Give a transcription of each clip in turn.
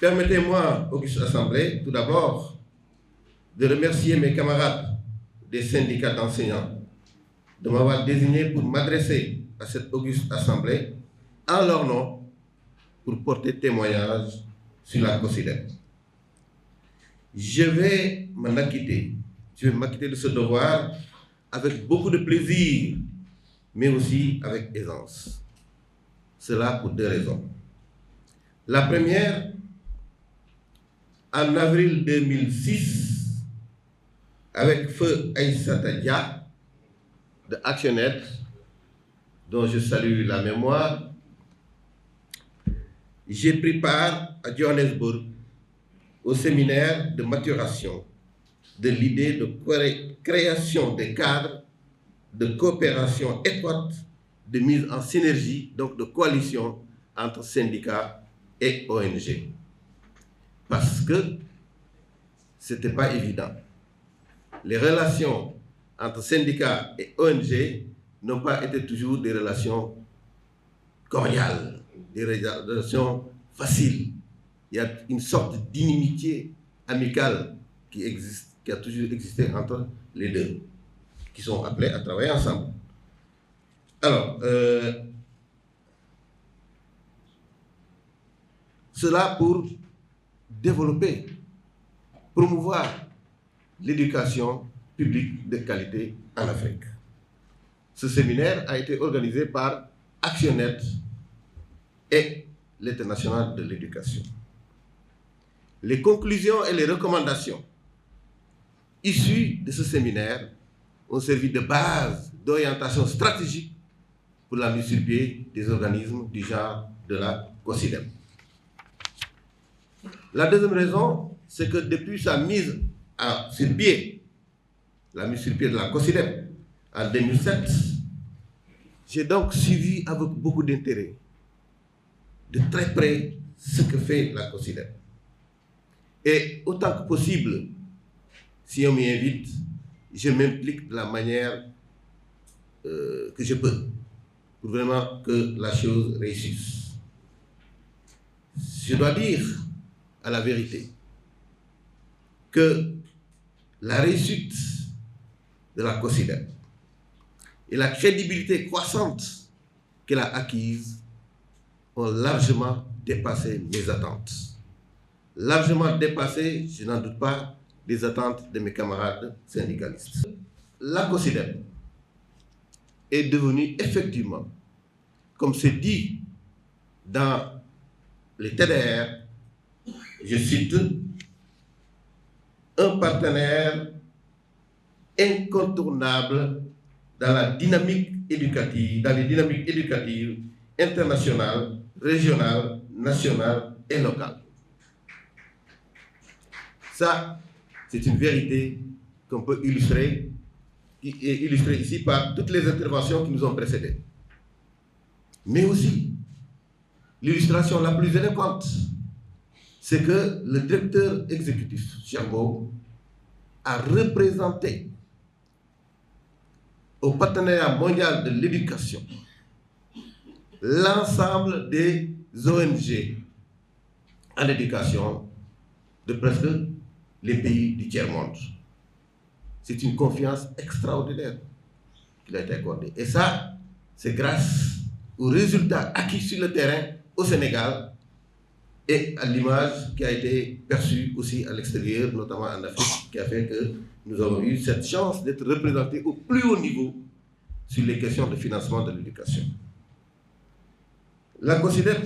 Permettez-moi, Auguste Assemblée, tout d'abord, de remercier mes camarades des syndicats d'enseignants de m'avoir désigné pour m'adresser à cette auguste Assemblée en leur nom pour porter témoignage sur la COSYDEP. Je vais m'acquitter de ce devoir avec beaucoup de plaisir, mais aussi avec aisance. Cela pour deux raisons. La première, en avril 2006, avec feu Aïssata Dia de Actionnet, dont je salue la mémoire, j'ai pris part à Johannesburg au séminaire de maturation de l'idée de création des cadres de coopération étroite, de mise en synergie, donc de coalition entre syndicats et ONG. Parce que ce n'était pas évident. Les relations entre syndicats et ONG n'ont pas été toujours des relations cordiales, des relations faciles. Il y a une sorte d'inimitié amicale qui existe, qui a toujours existé entre les deux, qui sont appelés à travailler ensemble. Alors, cela pour développer, promouvoir l'éducation publique de qualité en Afrique. Ce séminaire a été organisé par Actionnet et l'International de l'éducation. Les conclusions et les recommandations issues de ce séminaire ont servi de base d'orientation stratégique pour la mise sur pied des organismes du genre de la COSYDEP. La deuxième raison, c'est que depuis sa mise sur pied, la mise sur pied de la COSYDEP en 2007, j'ai donc suivi avec beaucoup d'intérêt, de très près, ce que fait la COSYDEP. Et autant que possible, si on m'y invite, je m'implique de la manière que je peux, pour vraiment que la chose réussisse. Je dois dire à la vérité que la réussite de la COSYDEP et la crédibilité croissante qu'elle a acquise ont largement dépassé mes attentes. Largement dépassé, je n'en doute pas, les attentes de mes camarades syndicalistes. La COSYDEP est devenue effectivement, comme c'est dit dans les TDR, je cite, un partenaire incontournable dans la dynamique éducative, dans les dynamiques éducatives internationales, régionales, nationales et locales. Ça, c'est une vérité qu'on peut illustrer, qui est illustrée ici par toutes les interventions qui nous ont précédées. Mais aussi, l'illustration la plus éloquente, c'est que le directeur exécutif, Chiambo, a représenté au partenariat mondial de l'éducation l'ensemble des ONG en éducation de presque les pays du tiers-monde. C'est une confiance extraordinaire qui a été accordée. Et ça, c'est grâce aux résultats acquis sur le terrain au Sénégal et à l'image qui a été perçue aussi à l'extérieur, notamment en Afrique, qui a fait que nous avons eu cette chance d'être représentés au plus haut niveau sur les questions de financement de l'éducation. La COSYDEP,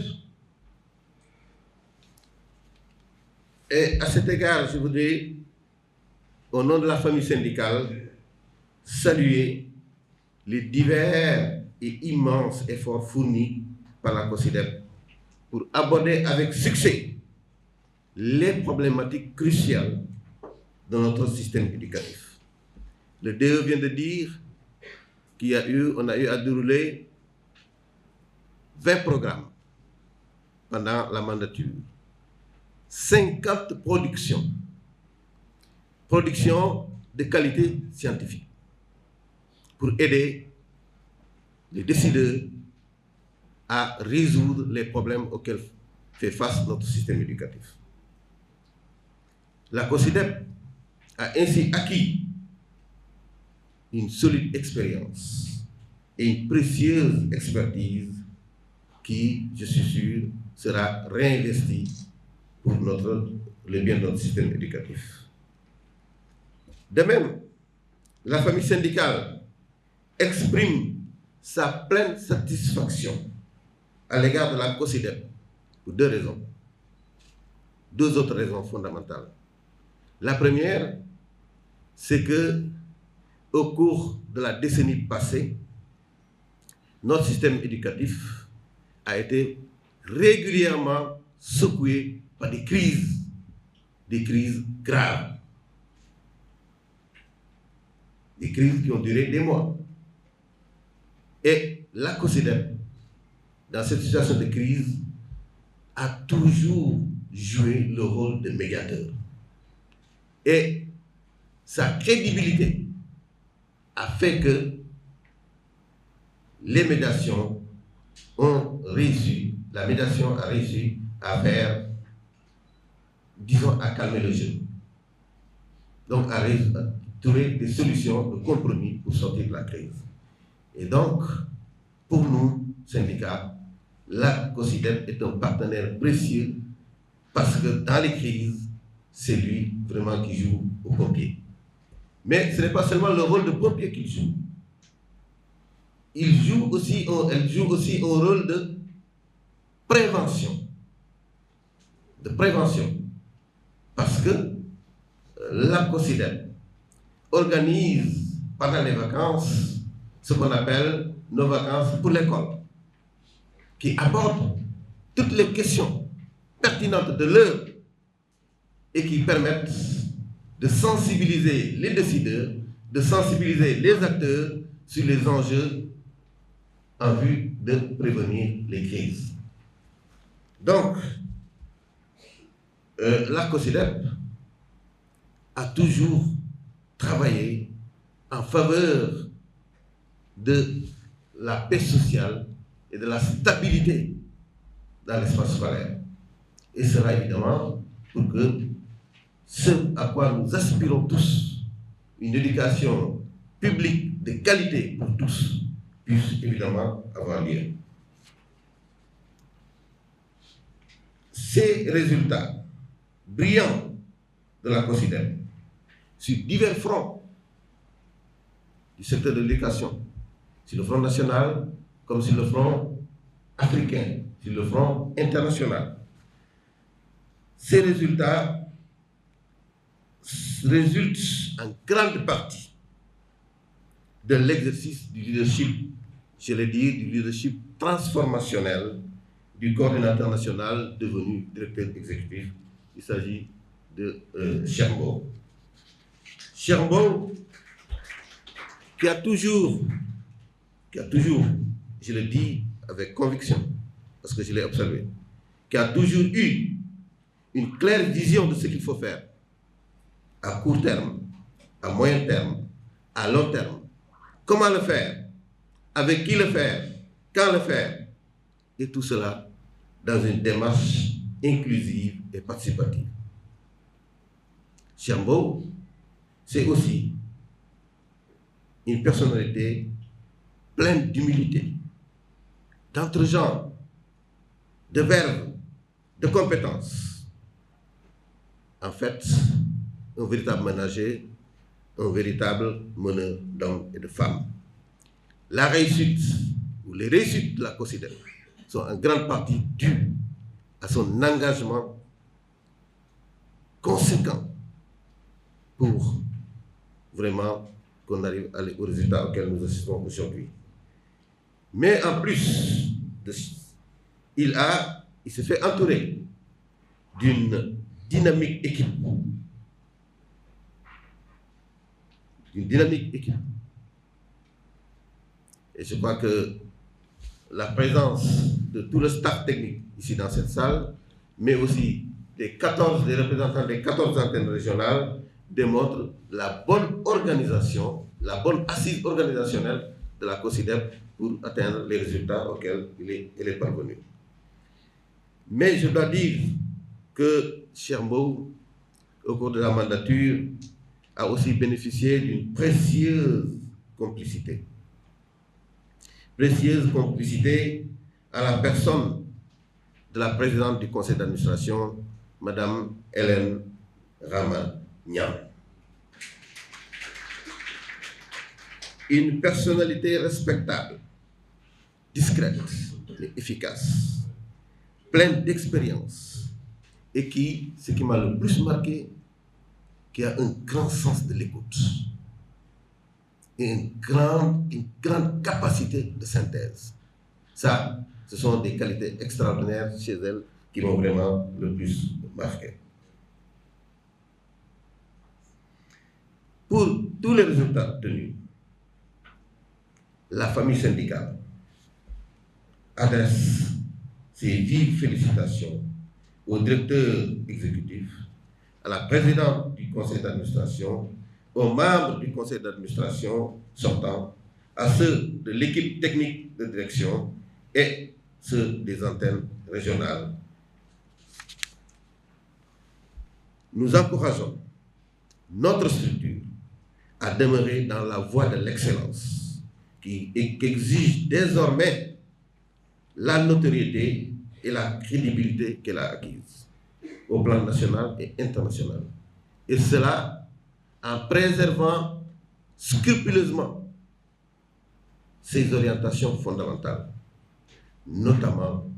et à cet égard, je voudrais, au nom de la famille syndicale, saluer les divers et immenses efforts fournis par la COSYDEP pour aborder avec succès les problématiques cruciales de notre système éducatif. Le DE vient de dire qu'on a eu à dérouler 20 programmes pendant la mandature, 50 productions de qualité scientifique pour aider les décideurs à résoudre les problèmes auxquels fait face notre système éducatif. La COSYDEP a ainsi acquis une solide expérience et une précieuse expertise qui, je suis sûr, sera réinvestie pour le bien de notre système éducatif. De même, la famille syndicale exprime sa pleine satisfaction à l'égard de la COSYDEP pour deux raisons. Deux autres raisons fondamentales. La première, c'est que au cours de la décennie passée, notre système éducatif a été régulièrement secoué par des crises graves, des crises qui ont duré des mois. Et la COSYDEP, dans cette situation de crise, a toujours joué le rôle de médiateur. Et sa crédibilité a fait que les médiations ont réussi, la médiation a réussi à faire, disons, à calmer le jeu. Donc, à trouver des solutions de compromis pour sortir de la crise. Et donc, pour nous, syndicats, la COSYDEP est un partenaire précieux parce que dans les crises, c'est lui vraiment qui joue au pompier. Mais ce n'est pas seulement le rôle de pompier qu'il joue. Elle joue aussi un rôle de prévention. Parce que la COSYDEP organise pendant les vacances ce qu'on appelle nos vacances pour l'école, qui aborde toutes les questions pertinentes de l'heure et qui permettent de sensibiliser les décideurs, de sensibiliser les acteurs sur les enjeux en vue de prévenir les crises. Donc, la COSYDEP a toujours travaillé en faveur de la paix sociale et de la stabilité dans l'espace scolaire. Et cela évidemment pour que ce à quoi nous aspirons tous, une éducation publique de qualité pour tous, puisse évidemment avoir lieu. Ces résultats brillants de la COSYDEP sur divers fronts du secteur de l'éducation, sur le front national comme sur le front africain, sur le front international. Ces résultats résultent en grande partie de l'exercice du leadership, je l'ai dit, du leadership transformationnel du coordinateur national devenu directeur exécutif. Il s'agit de Chermbaud. Chermbaud, qui a toujours, je le dis avec conviction, parce que je l'ai observé, qui a toujours eu une claire vision de ce qu'il faut faire à court terme, à moyen terme, à long terme. Comment le faire, avec qui le faire, quand le faire, et tout cela dans une démarche inclusive et participative. Chermbaud, c'est aussi une personnalité pleine d'humilité, d'entre-gens, de verve, de compétences. En fait, un véritable ménager, un véritable meneur d'hommes et de femmes. La réussite, ou les réussites de la COSYDEP sont en grande partie dues à son engagement conséquent pour vraiment qu'on arrive aux résultats auxquels nous assistons aujourd'hui. Mais en plus, il se fait entourer d'une dynamique équipe. Et je crois que la présence de tout le staff technique ici dans cette salle, mais aussi des représentants des 14 antennes régionales, démontre la bonne organisation, la bonne assise organisationnelle de la COSYDEP pour atteindre les résultats auxquels elle est parvenue. Mais je dois dire que Chermbaud, au cours de la mandature, a aussi bénéficié d'une précieuse complicité. Précieuse complicité à la personne de la présidente du conseil d'administration, Madame Hélène Rama-Niang. Une personnalité respectable, discrète mais efficace, pleine d'expérience et qui, ce qui m'a le plus marqué, qui a un grand sens de l'écoute et une grande capacité de synthèse. Ça, ce sont des qualités extraordinaires chez elle qui m'ont vraiment le plus marqué. Pour tous les résultats obtenus, la famille syndicale adresse ses vives félicitations au directeur exécutif, à la présidente du conseil d'administration, aux membres du conseil d'administration sortant, à ceux de l'équipe technique de direction et ceux des antennes régionales. Nous encourageons notre structure à demeurer dans la voie de l'excellence qui exige désormais la notoriété et la crédibilité qu'elle a acquise au plan national et international. Et cela en préservant scrupuleusement ses orientations fondamentales, notamment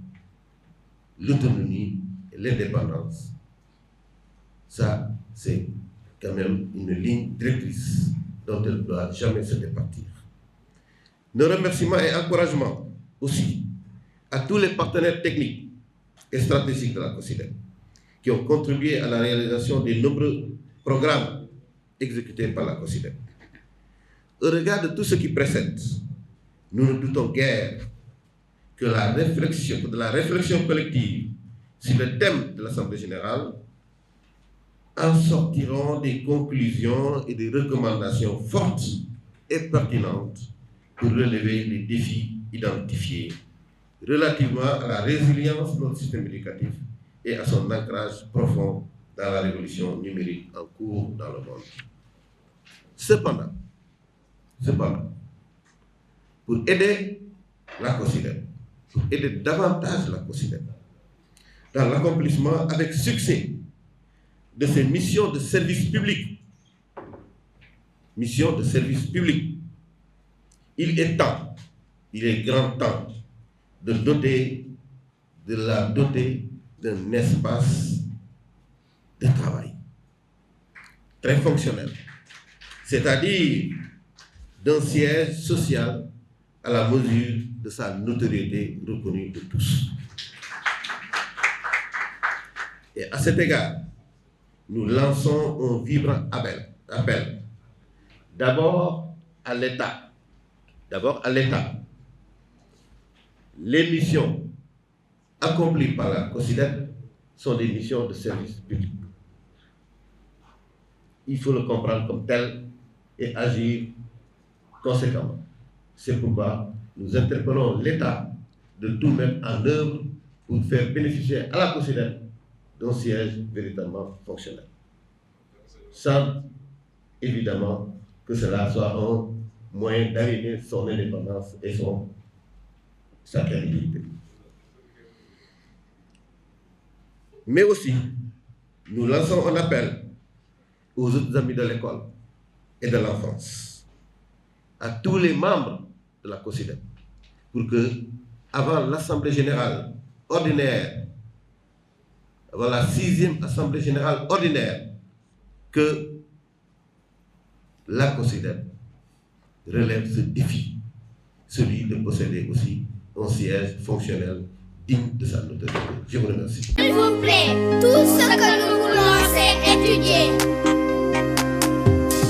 l'autonomie et l'indépendance. Ça, c'est quand même une ligne directrice dont elle ne doit jamais se départir. Nos remerciements et encouragements aussi à tous les partenaires techniques et stratégiques de la COSYDEP qui ont contribué à la réalisation des nombreux programmes exécutés par la COSYDEP. Au regard de tout ce qui précède, nous ne doutons guère que de la réflexion collective sur le thème de l'Assemblée générale en sortiront des conclusions et des recommandations fortes et pertinentes pour relever les défis identifiés relativement à la résilience de notre système éducatif et à son ancrage profond dans la révolution numérique en cours dans le monde. Cependant, pour aider la COSYDEP, pour aider davantage la COSYDEP dans l'accomplissement avec succès de ses missions de service public, il est grand temps de la doter d'un espace de travail très fonctionnel, c'est-à-dire d'un siège social à la mesure de sa notoriété reconnue de tous. Et à cet égard, nous lançons un vibrant appel, d'abord à l'État. Les missions accomplies par la COSYDEP sont des missions de service public. Il faut le comprendre comme tel et agir conséquemment. C'est pourquoi nous interpellons l'État de tout mettre en œuvre pour faire bénéficier à la COSYDEP d'un siège véritablement fonctionnel. Sans évidemment que cela soit un moyen d'arriver son indépendance et sa crédibilité. Mais aussi, nous lançons un appel aux autres amis de l'école et de l'enfance, à tous les membres de la COSYDEP, pour que, avant l'Assemblée générale ordinaire, avant la 6e Assemblée générale ordinaire, que la COSYDEP relève ce défi, celui de posséder aussi un siège fonctionnel digne de sa notoriété. Je vous remercie. S'il vous plaît, tout ce que nous voulons, c'est étudier.